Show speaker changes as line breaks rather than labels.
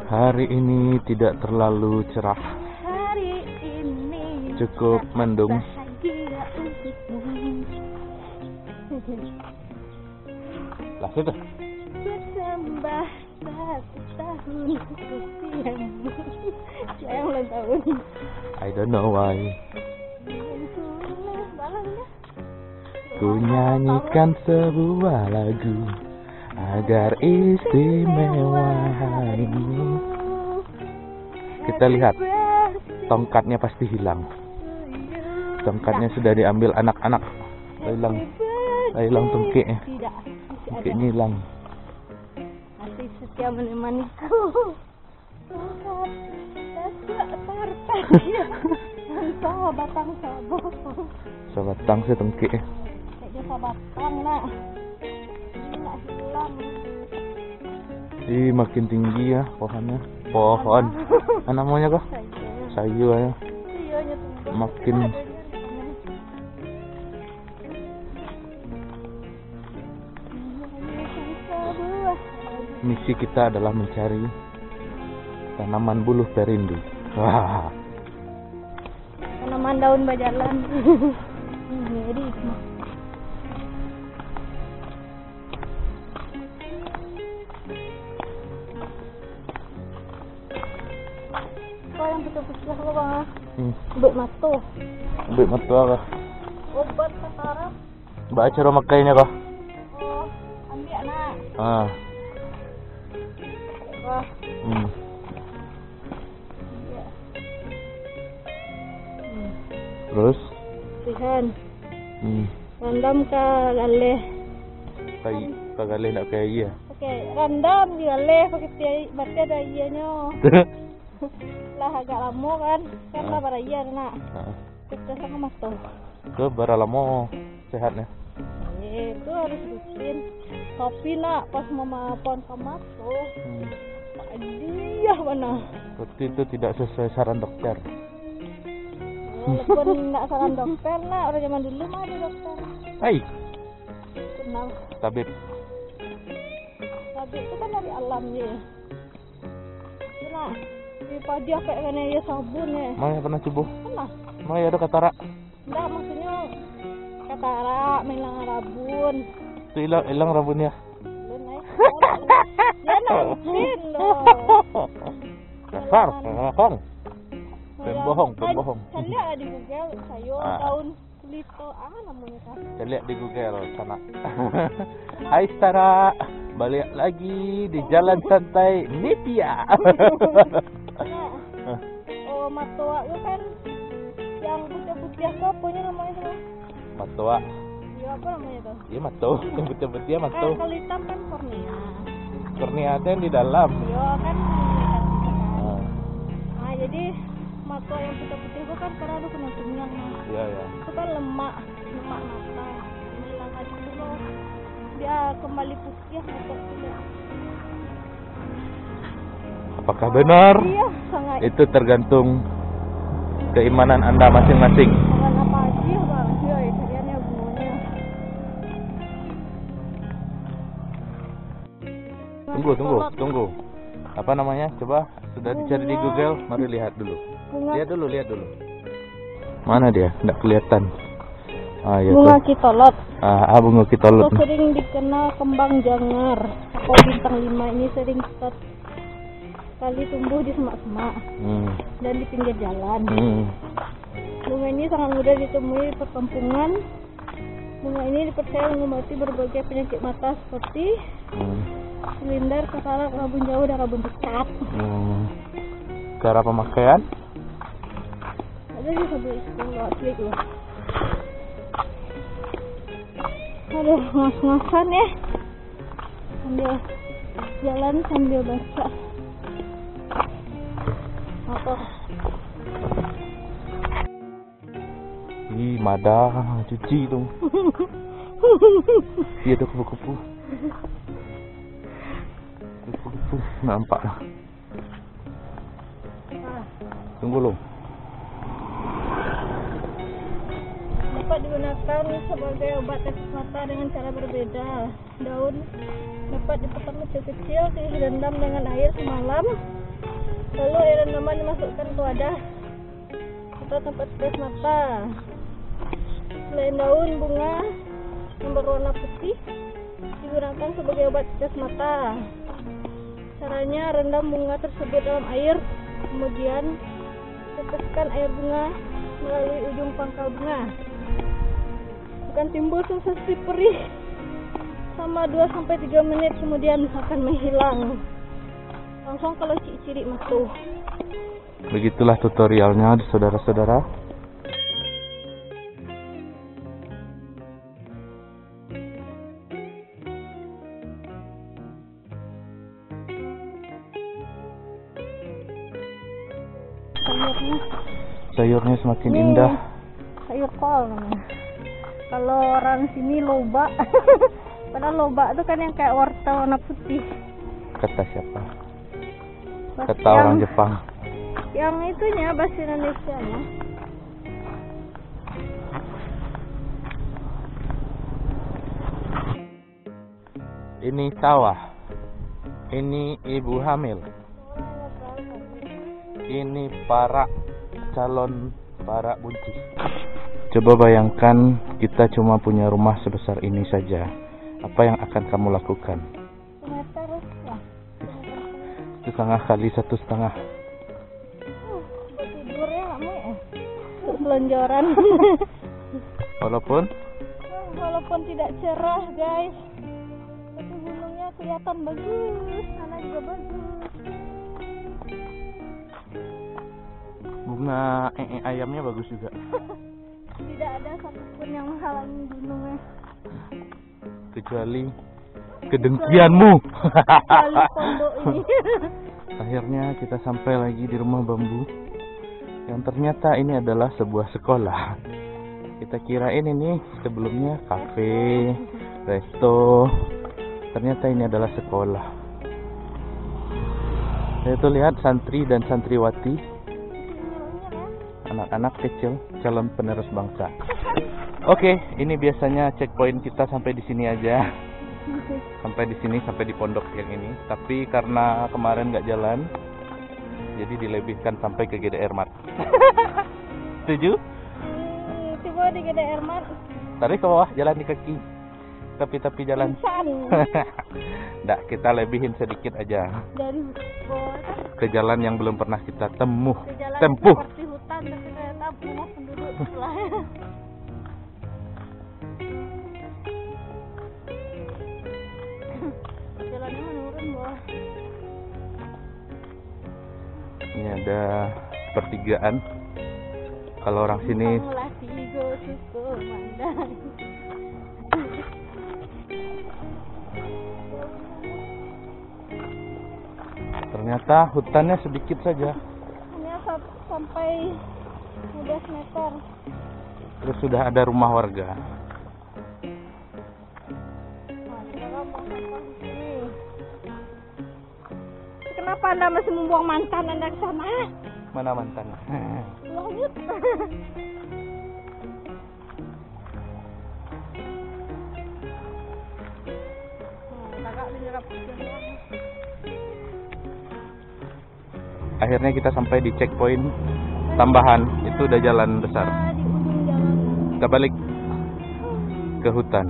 Hari ini tidak terlalu cerah.
Hari ini
Cukup mendung.
bahagia untukmu.
Lah situ.
Bertambah 1 tahun usiamu. Siapa yang ulang tahun?
I don't know why.
Balangnya.
Ku nyanyikan sebuah lagu agar istimewa hari ini. Kita lihat, tongkatnya pasti hilang. Tongkatnya sudah diambil anak-anak. Hilang tongkatnya.
Tidak.
Tongkatnya hilang.
Masih setia menemaniku. Tongkat partai. Batang sabah.
Sebatang sih tongkatnya.
Kayaknya sabatang nak. Ini nak hilang.
Ih, makin tinggi ya pohonnya. Pohon. Apa namanya kok? Sayu ya.
Sayunya tuh.
Makin misi kita adalah mencari tanaman buluh perindu. Wah.
Tanaman daun bajalan. Jadi kau yang pecah-pecah kau bang? Bek matu.
Ambil matu apa?
Obat katarak.
Mbak cara makainya kok?
Oh, ambil nak.
Ah.
Wah, ya.
Terus?
Sihan.
Hmm.
Randam ke galeh.
Kagale nak kayak iya.
Oke, randam di galeh pakai tiai, berarti ada ianya. Lah agak lama kan? Karena baraya nak. Kita sama matu.
Ke baralamo sehatnya.
Itu harus rutin. Tapi nak pas mama pon kamar tuh, dia mana?
Berarti itu tidak sesuai saran dokter.
Walaupun nak saran dokter nak, orang zaman dulu mah ada dokter.
Hai,
Kenal.
tabib.
Tapi itu kan dari alam ya. Nah, di padi kayak kena ya sabun ya.
Maya pernah coba?
Pernah.
Maya ada katarak.
Enggak, maksudnya katarak, melang rabun.
Itu hilang rambutnya.
Belum naik. Ya naikin loh.
Dasar, ngomong. Pembohong.
Saya lihat di Google, sayur daun kulito, namanya kan.
Kita lihat di Google sana. Hai Stara, balik lagi di Jalan Santai Nipia.
Nah, oh matoa itu kan yang putih-putih apa punya namanya tuh?
Matoa.
Ya apa namanya tuh?
Iya mato, yang putih-putih mato.
Kalau hitam kan kornea.
Kornea ada yang di dalam.
Ya kan dikasih kan. Nah jadi matoa yang putih-putih itu kan karena ada kena kenyang.
Iya ya.
Itu kan lemak mata. Hilangkan itu loh. Dia kembali putih mata itu.
Apakah benar?
Iya, sangat.
Itu tergantung keimanan Anda masing-masing.
Sangat apa aja bang? Ya ikannya bunganya.
Tunggu. Apa namanya? Coba sudah dicari di Google. Mari lihat dulu. Lihat dulu. Mana dia? Tidak kelihatan. Ah ya
Bunga
tuh.
kitolot.
Bunga kitolot.
Atau sering dikenal kembang jangar atau bintang 5 ini sering sekali tumbuh di semak-semak dan di pinggir jalan. Bunga ini sangat mudah ditemui di perkampungan. Bunga ini dipercaya mengobati berbagai penyakit mata seperti silinder, katarak, rabun jauh, dan rabun dekat.
Cara pemakaian?
Ada di sebelah sekolah klik loh. Aduh, ngas-ngasan ya. Sambil jalan sambil baca. Motor.
Ih, Mada, cuci dong. Iya tuh kupu-kupu. Nampak lah. Tunggu lo.
Dapat digunakan sebagai obat tetes mata dengan cara berbeda. Daun dapat dipotong kecil-kecil, direndam dengan air semalam Lalu air rendaman dimasukkan ke wadah atau tempat tes mata. Selain daun bunga yang berwarna putih digunakan sebagai obat tes mata. Caranya rendam bunga tersebut dalam air, kemudian teteskan air bunga melalui ujung pangkal bunga. Akan timbul sensasi perih selama 2-3 menit, kemudian akan menghilang. Langsung kalau ciri-ciri matuh.
Begitulah tutorialnya, saudara-saudara. Sayurnya semakin indah.
Sayur kol namanya. Kalau orang sini loba. Padahal loba itu kan yang kayak wortel warna putih.
Kata siapa?
Bahasa
Kata orang Jepang.
Yang itunya bahasa Indonesia nya.
Ini sawah. Ini ibu hamil. Ini para calon para buncis. Coba bayangkan kita cuma punya rumah sebesar ini saja. Apa yang akan kamu lakukan?
Meter ya.
1,5 kali 1,5.
Tidurnya lama ya. Selonjoran. Walaupun tidak cerah guys, tapi gunungnya kelihatan bagus, sana juga bagus.
Bunga ayamnya bagus juga.
Tidak ada satupun yang menghalangi gunungnya.
Kecuali kedengkianmu.
Kecuali pondok ini.
Akhirnya kita sampai lagi di rumah bambu yang ternyata ini adalah sebuah sekolah. Kita kirain ini sebelumnya kafe, resto. Ternyata ini adalah sekolah. Itu lihat santri dan santriwati, anak-anak kecil calon penerus bangsa. Oke, ini biasanya checkpoint kita sampai di sini aja. Sampai di sini, sampai di pondok yang ini. Tapi karena kemarin nggak jalan, jadi dilebihkan sampai ke GDR Mart. Setuju?
Coba di GDR Mart.
Tarik ke bawah, jalan di kaki. Tapi jalan. Nggak, kita lebihin sedikit aja.
Dari bawah
ke jalan yang belum pernah kita tempuh.
Seperti hutan, tapi ternyata rumah penduduk sebelahnya. Jalannya menurun bawah.
Ini ada pertigaan. Kalau orang sini ternyata hutannya sedikit saja.
Hanya sampai 15 meter.
Terus sudah ada rumah warga.
Kenapa Anda masih membuang mantan Anda ke sana?
Mana mantan?
Lanjut.
Akhirnya kita sampai di checkpoint tambahan. Itu udah jalan besar. Kita balik ke hutan.